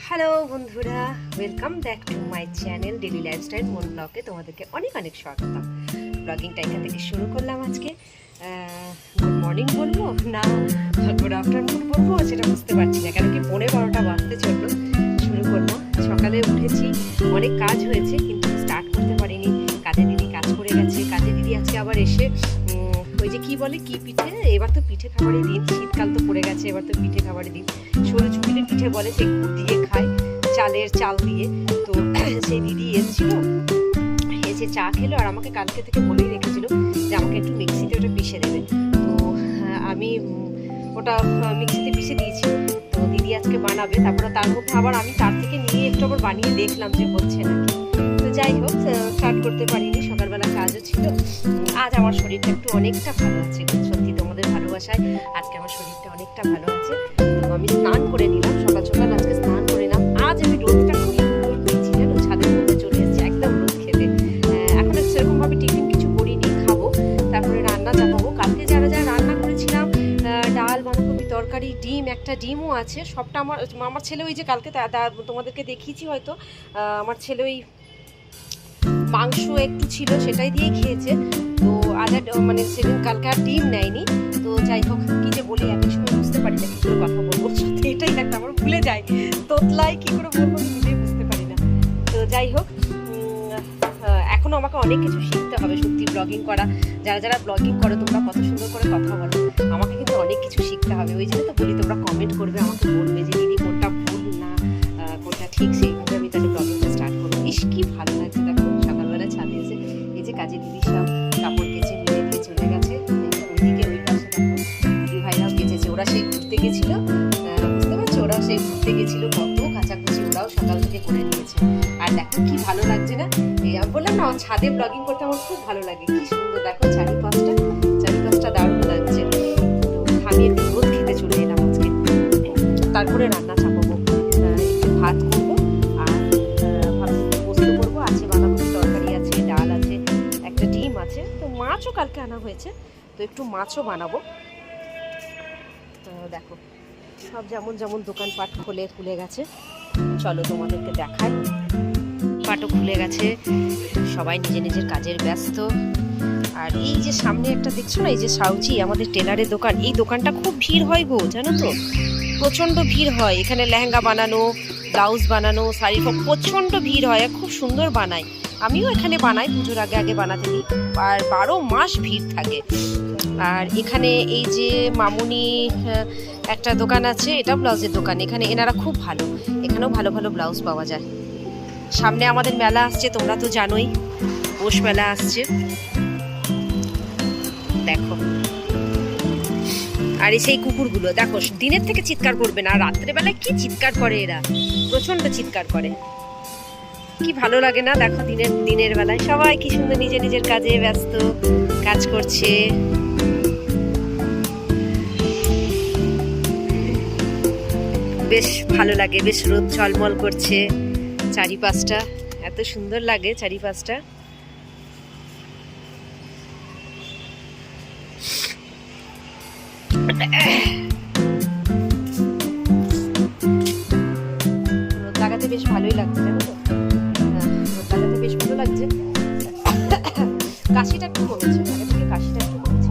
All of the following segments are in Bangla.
হ্যালো বন্ধুরা, welcome back to my channel daily lifestyle মন ব্লগে তোমাদেরকে অনেক অনেক স্বাগত। ব্লগিংটা এখান থেকে শুরু করলাম আজকে। গুড মর্নিং বলবো না গুড আফটারনুন বলবো সেটা বুঝতে পারছি না, কেন কি 12:30 বাজতে চললো। শুরু করলাম, সকালে উঠেছি, অনেক কাজ হয়েছে কিন্তু স্টার্ট করতে পারিনি। কাজে দিদি কাজ করে গেছে। কাজে দিদি আজকে আবার এসে ওই যে কি বলে কি পিঠে, এবার তো পিঠে খাবারই দিন, শীতকাল তো পড়ে গেছে, এবার তো পিঠে খাবারই দিন। সরু চুপিলের পিঠে বলে, সেই গুড় দিয়ে খায়, চাল দিয়ে। তো সেই দিদি এসেছিল, এসে চা খেলো, আর আমাকে কালকে থেকে বলেই রেখেছিল যে আমাকে একটু মিক্সিতে ওটা পিষে দেবে। তো আমি ওটা মিক্সিতে পিষে দিয়েছি। তো দিদি আজকে বানাবে, তারপরে তার মধ্যে আবার আমি তার থেকে নিয়ে একটু আবার বানিয়ে দেখলাম যে হচ্ছে নাকি। তো যাই হোক, স্টার্ট করতে পারিনি, সকালবেলা কাজও ছিল। আজ আমার শরীরটা একটু অনেকটা ভালো আছে, সত্যি তোমাদের ভালোবাসায় আজকে আমার শরীরটা অনেকটা ভালো আছে। তো আমি স্নান করে নিলাম, সকাল সকাল আজকে স্নান করে নিলাম। আজ আমি রোদটা খুব সুন্দর পেয়েছি, জানো, ছাদের মধ্যে চলে এসেছি একদম রোদ খেতে। এখন সেরকমভাবে টিফিন কিছু করিনি, খাবো, তারপরে রান্না চাপাবো। কালকে যারা রান্না করেছিলাম, ডাল, বাঁধাকপি তরকারি, ডিম, একটা ডিমও আছে, সবটা আমার ছেলে ওই যে কালকে তোমাদেরকে দেখিয়েছি হয়তো, আমার ছেলে ওই মাংস একটু ছিল সেটাই দিয়ে খেয়েছে। তো আজ মানে সেদিন কালকে আর ডিম নেয়নি। তো যাই হোক, কি যে বলি এক সময় বুঝতে পারি না কি করে কথা বলবো, সত্যি এটাই একটা আমার ভুলে যাই, তোতলাই কি করে বলবো আমি নিজেই বুঝতে পারি না। তো যাই হোক, এখনো আমাকে অনেক কিছু শিখতে হবে সত্যি ব্লগিং করা। যারা ব্লগিং করো তোমরা কত সুন্দর করে কথা বলো, আমাকে কিন্তু অনেক কিছু শিখতে হবে। ওই জন্য তো বলি তোমরা কমেন্ট করবে, আমাকে বলবে যে দিদি কোনটা ভুল না কোনটা ঠিক, সেইভাবে আমি তাহলে ব্লগিংটা স্টার্ট করবো। ইস কি ভালো লাগছে দেখো, সকালবেলা ছাদে এসে এই যে কাজে দিদি সব কাপড় কেচে মেলে দিয়ে চলে গেছে। ওইদিকে ওই পাশে দেখো দিদি ভাইরাও কেচেছে, ওরা সেই ঘুরতে গেছিল, বুঝতে পারছো, ওরা সেই ঘুরতে গেছিল, কত কাচাকুচি ওরাও সকাল থেকে করে নিয়েছে। আর দেখো কি ভালো লাগছে না, বললাম না ছাদে ব্লগিং করতে আমার খুব ভালো লাগে। কি সুন্দর দেখো চারিপাশটা দারুণ লাগছে। তো আমি একটু রোদ খেতে চলে এলাম আজকে, তারপরে রান্না চাপাবো, একটু ভাত করবো, আর ভাবছি পোস্ত করবো, আছে বাঁধাকপি তরকারি আছে, ডাল আছে, একটা ডিম আছে, তো মাছও কালকে আনা হয়েছে, তো একটু মাছও বানাবো। দেখো সব যেমন দোকানপাট খুলে গেছে, চলো তোমাদেরকে দেখাই। পাটও খুলে গেছে, সবাই নিজের কাজের ব্যস্ত। আর এই যে সামনে একটা দেখছো না, এই যে সাউচি আমাদের টেলারের দোকান, এই দোকানটা খুব ভিড় হয় গো, জানো তো, প্রচণ্ড ভিড় হয় এখানে। লেহেঙ্গা বানানো, ব্লাউজ বানানো, শাড়ি, প্রচণ্ড ভিড় হয়, খুব সুন্দর বানায়। আমিও এখানে বানাই, পুজোর আগে বানাতে দিই, আর 12 মাস ভিড় থাকে। আর এখানে এই যে মামুনি একটা দোকান আছে, এটা ব্লাউজের দোকান, এখানে এনারা খুব ভালো, এখানেও ভালো ভালো ব্লাউজ পাওয়া যায়। সামনে আমাদের মেলা আসছে, তোমরা তো জানোই, পৌষ মেলা আসছে, দেখো। আর এই সেই কুকুরগুলো দেখো, দিনের থেকে চিৎকার করবে না, রাত্রেবেলায় কি চিৎকার করে এরা, প্রচন্ড চিৎকার করে। কি ভালো লাগে না দেখো, দিনের বেলায় সবাই কি সুন্দর নিজের কাজে ব্যস্ত, কাজ করছে। বেশ ভালো লাগে, বেশ রোদ ঝলমল করছে, চারিপাশটা এত সুন্দর লাগে, চারিপাশটা। রোদ লাগাতে বেশ ভালোই লাগছে, জানো তো, রোদ লাগাতে বেশ ভালো লাগছে। কাশিটা একটু কমেছে, আগে থেকে কাশিটা একটু কমেছে।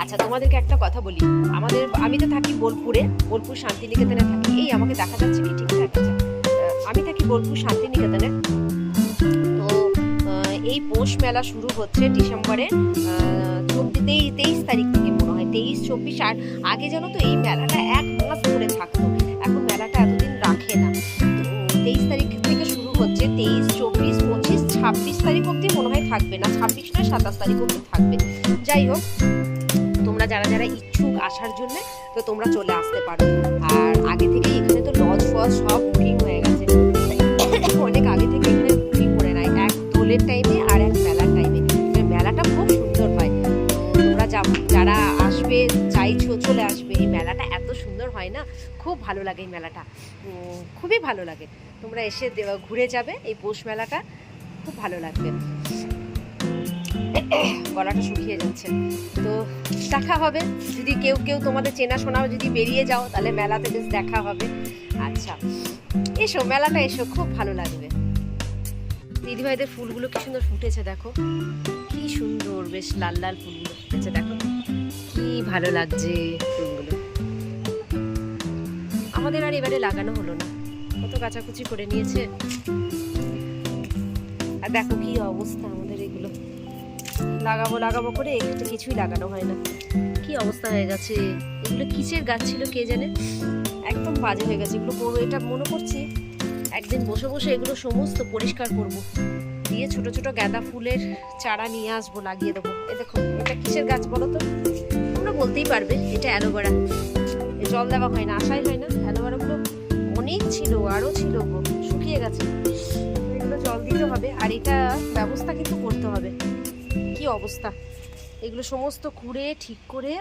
আচ্ছা তোমাদেরকে একটা কথা বলি, আমি তো থাকি বোলপুর শান্তিনিকেতনে থাকি। এই আমাকে দেখা যাচ্ছে কি ঠিকঠাক? আচ্ছা, আমি থাকি বোলপুর শান্তিনিকেতনে। তো এই পৌষ মেলা শুরু হচ্ছে ডিসেম্বরে 23 তারিখ থেকে, মনে হয় 23, 24। আর আগে জানো তো এই মেলাটা 1 মাস ধরে থাকতো, এখন মেলাটা এতদিন রাখে না। তো 23 তারিখ থেকে শুরু হচ্ছে, 23, 24, 25, 26 তারিখ অবধি মনে হয় থাকবে, না 26 নয় 27 তারিখ অবধি থাকবে। যাই হোক, তোমরা যারা ইচ্ছুক আসার জন্য, তো তোমরা চলে আসতে পারো। আর আগে থেকে এখানে তো লজ ফজ সব বুকিং হয়ে গেছে, অনেক আগে থেকে এখানে বুকিং করে নেয়, এক দোলের টাইমে আর এক মেলার টাইমে। মেলাটা খুব সুন্দর হয়, তোমরা যারা আসবে চাইছো চলে আসবে। এই মেলাটা এত সুন্দর হয় না, খুব ভালো লাগে এই মেলাটা, খুবই ভালো লাগে। তোমরা এসে ঘুরে যাবে, এই পৌষ মেলাটা খুব ভালো লাগবে। গলাটা শুকিয়ে যাচ্ছে। তো দেখা হবে, যদি কেউ কেউ তোমাদের চেনাশোনাও যদি বেরিয়ে যাও তাহলে মেলাতে বেশ দেখা হবে। আচ্ছা এসো, মেলাটা এসো, খুব ভালো লাগবে। দিদিভাইদের ফুলগুলো কি সুন্দর ফুটেছে, দেখো কি সুন্দর, বেশ লাল লাল ফুলগুলো ফুটেছে, দেখো কি ভালো লাগছে ফুলগুলো। আমাদের আর এবারে লাগানো হলো না, কত কাচাকুচি করে নিয়েছে। আর দেখো কি অবস্থা আমাদের, এগুলো লাগাবো লাগাবো করে একটা কিছুই লাগানো হয় না, কি অবস্থা হয়ে গেছে। এগুলো কিসের গাছ ছিল কে জানে, একদম বাজে হয়ে গেছে এগুলো। করবো এটা মনে করছি একদিন বসে বসে এগুলো সমস্ত পরিষ্কার করব, দিয়ে ছোট ছোট গাঁদা ফুলের চারা নিয়ে আসবো, লাগিয়ে দেবো। এই দেখো এটা কিসের গাছ বলো তো, তোমরা বলতেই পারবে। এটা অ্যালোভেরা, জল দেওয়া হয় না, আশাই হয় না। অ্যালোভেরাগুলো অনেক ছিল, আরও ছিল, শুকিয়ে গেছে, এগুলো জল দিতে হবে। আর এটা ব্যবস্থা কিন্তু করতে হবে, কি অবস্থা। এগুলো সমস্ত খুঁড়ে ঠিক করে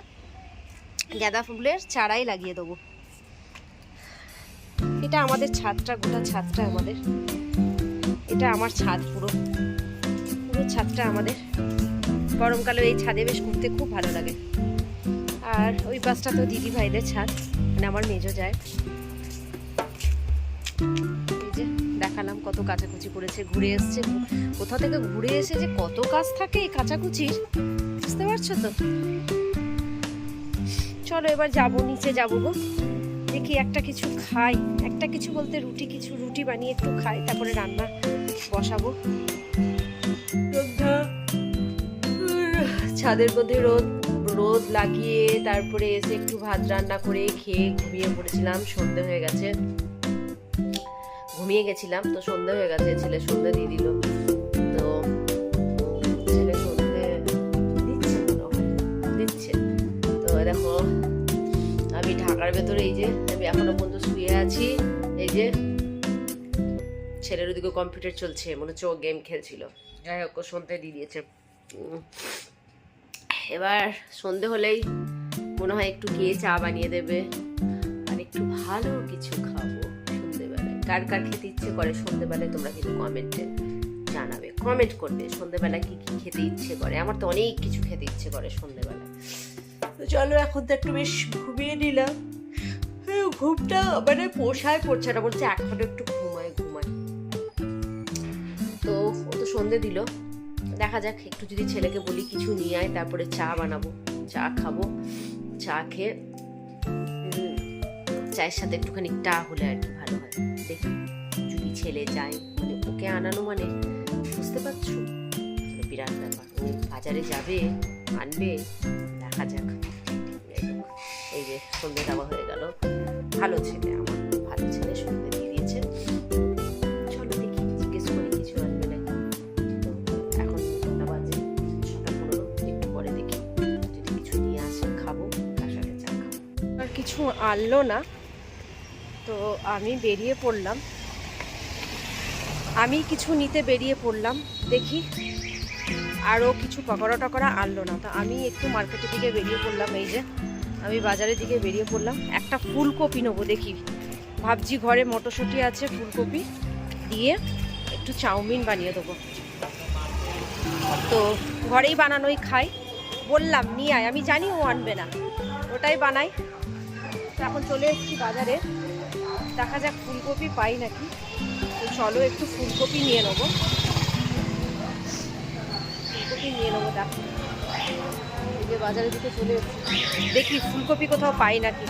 গাঁদা ফুলের চারাই লাগিয়ে দেবো। এটা আমাদের ছাদটা, গোটা ছাদটা আমাদের, এটা আমার ছাদ, পুরো পুরো ছাদটা আমাদের। গরমকালে এই ছাদে বেশ ঘুরতে খুব ভালো লাগে। আর ওই পাশটা তো দিদি ভাইদের ছাদ, মানে আমার মেজো যায়। এই যে দেখালাম কত কাচাকুচি করেছে, ঘুরে এসছে কোথা থেকে, ঘুরে এসে যে কত কাজ থাকে এই কাচাকুচির, বুঝতে পারছো তো। চলো এবার যাবো, নিচে যাবো গো, দেখি একটা কিছু খাই, একটা কিছু বলতে রুটি বানিয়ে একটু খাই, তারপরে রান্না বসাবো। ছাদের মধ্যে রোদ লাগিয়ে তারপরে এসে একটু ভাত রান্না করে খেয়ে ঘুমিয়ে পড়েছিলাম। সন্ধে হয়ে গেছে, ঘুমিয়ে গেছিলাম তো সন্ধে হয়ে গেছে, ছেলে সন্ধে দিয়ে দিল। তো ছেলে সন্ধে দিচ্ছে তো দেখো আমি ঢাকার ভেতরে, এই যে আমি এখনো পর্যন্ত শুয়ে আছি। এই যে ছেলের ওদিকে কম্পিউটার চলছে, মনে হচ্ছে ও গেম খেলছিল। যাই হোক সন্ধে দিয়ে দিয়েছে। এবার সন্ধে হলেই মনে হয় একটু গিয়ে চা বানিয়ে দেবে আর একটু ভালো কিছু খাবো সন্ধেবেলায়। কার কার খেতে ইচ্ছে করে সন্ধেবেলায় তোমরা কিন্তু কমেন্টে জানাবে, কমেন্ট করবে সন্ধেবেলায় কি কি খেতে ইচ্ছে করে। আমার তো অনেক কিছু খেতে ইচ্ছে করে সন্ধেবেলায়। তো চলো এখন তো একটু বেশ ঘুমিয়ে নিলাম, ঘুমটা মানে পোষায় পড়ছে না, বলছে এখন একটু ঘুমায়। তো ও তো সন্ধে দিল, দেখা যাক একটু যদি ছেলেকে বলি কিছু নিয়ে আয়, তারপরে চা বানাবো, চা খাবো। চা খেয়ে চায়ের সাথে একটুখানি টা হলে আর কি ভালো হয়। দেখি যদি ছেলে যায়, মানে ওকে আনানো মানে বুঝতে পারছো বিরাট ব্যাপার। ও বাজারে যাবে, আনবে, দেখা যাক। এই যে সন্ধে দেওয়া হয়ে গেল, ভালো ছেলে, আমার ভালো ছেলে সন্ধে দিয়ে দিয়েছে। চলো দেখি জিজ্ঞেস করি কিছু আনবে নাকি। তো এখন 9টা বাজে, 6:15, একটু পরে দেখি যদি কিছু নিয়ে আসে খাবো, তার সাথে চা খাবো। আর কিছু আনলো না, তো আমি বেরিয়ে পড়লাম, আমি কিছু নিতে বেরিয়ে পড়লাম। দেখি আরও কিছু পকোড়া টকোড়া আনলো না, তো আমি একটু মার্কেটের দিকে বেরিয়ে পড়লাম। এই যে আমি বাজারের দিকে বেরিয়ে পড়লাম, একটা ফুলকপি নেবো। দেখি ভাবছি ঘরে মটরশুঁটি আছে, ফুলকপি দিয়ে একটু চাউমিন বানিয়ে দেবো। তো ঘরেই বানানোই খাই, বললাম নিয়ে আয়, আমি জানি ও আনবে না, ওটাই বানাই। এখন চলে এসেছি বাজারে, দেখা যাক ফুলকপি পাই নাকি। তো চলো একটু ফুলকপি নিয়ে নেবো, দেখো এই যে বাজারের দিকে চলে এসেছি, দেখি ফুলকপি কোথাও পাই নাকি।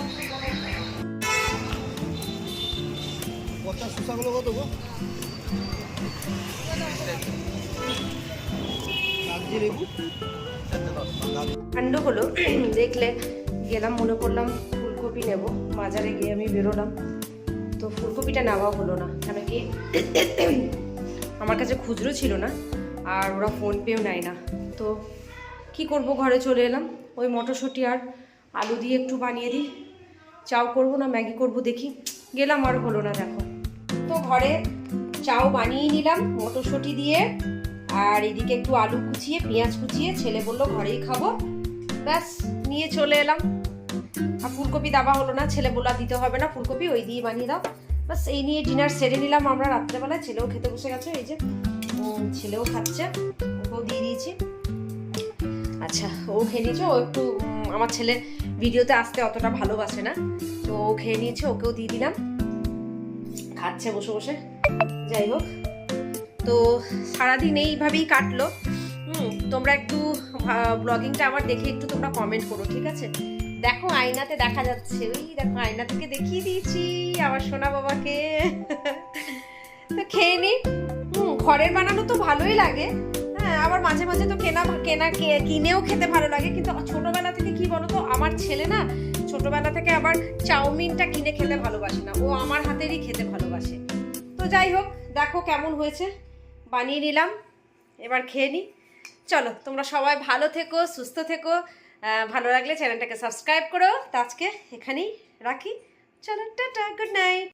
কাণ্ড হলো, দেখলে গেলাম, মনে করলাম ফুলকপি নেব, বাজারে গিয়ে আমি বেরোলাম, তো ফুলকপিটা নেওয়া হলো না। কেন কি আমার কাছে খুচরো ছিল না, আর ওরা ফোনপেও নেয় না। তো কি করব, ঘরে চলে এলাম। ওই মটরশুঁটি আর আলু দিয়ে একটু বানিয়ে দিই, চাও করবো না ম্যাগি করব, দেখি। গেলাম আর হলো না, দেখো। তো ঘরে চাও বানিয়ে নিলাম মটরশুঁটি দিয়ে, আর এদিকে একটু আলু কুচিয়ে পেঁয়াজ কুচিয়ে, ছেলে বললো ঘরেই খাবো, ব্যাস নিয়ে চলে এলাম। আর ফুলকপি দেওয়া হলো না, ছেলে বললো দিতে হবে না ফুলকপি, ওই দিয়ে বানিয়ে দাও, ব্যাস এই নিয়ে ডিনার সেরে নিলাম আমরা রাত্রেবেলায়। ছেলেও খেতে বসে গেছে, এই যে ছেলেও খাচ্ছে, ওকেও দিয়ে দিয়েছি। আচ্ছা, ও খেয়ে নিয়েছে। ও একটু আমার ছেলে ভিডিওতে আসতে অতটা ভালোবাসে না, তো ও খেয়ে নিয়েছে, ওকেও দিয়ে দিলাম, খাচ্ছে বসে বসে। যাই হোক, তো সারাদিন এইভাবেই কাটলো। তোমরা একটু ব্লগিংটা আমার দেখে একটু তোমরা কমেন্ট করো, ঠিক আছে? দেখো আয়নাতে দেখা যাচ্ছে, ওই দেখো আয়না থেকে দেখিয়ে দিয়েছি আমার সোনা বাবাকে। তো খেয়ে নি। ঘরের বানানো তো ভালোই লাগে, হ্যাঁ, আবার মাঝে মাঝে তো কিনেও খেতে ভালো লাগে। কিন্তু ছোটবেলা থেকে কি বলতো, আমার ছেলে না ছোটবেলা থেকে আবার চাউমিনটা কিনে খেতে ভালোবাসে না, ও আমার হাতেরই খেতে ভালোবাসে। তো যাই হোক, দেখো কেমন হয়েছে, বানিয়ে নিলাম, এবার খেয়ে নি। চলো, তোমরা সবাই ভালো থেকো, সুস্থ থেকো, ভালো লাগলে চ্যানেলটাকে সাবস্ক্রাইব করো। তো আজকে এখানেই রাখি, চলো, টাটা, গুড নাইট।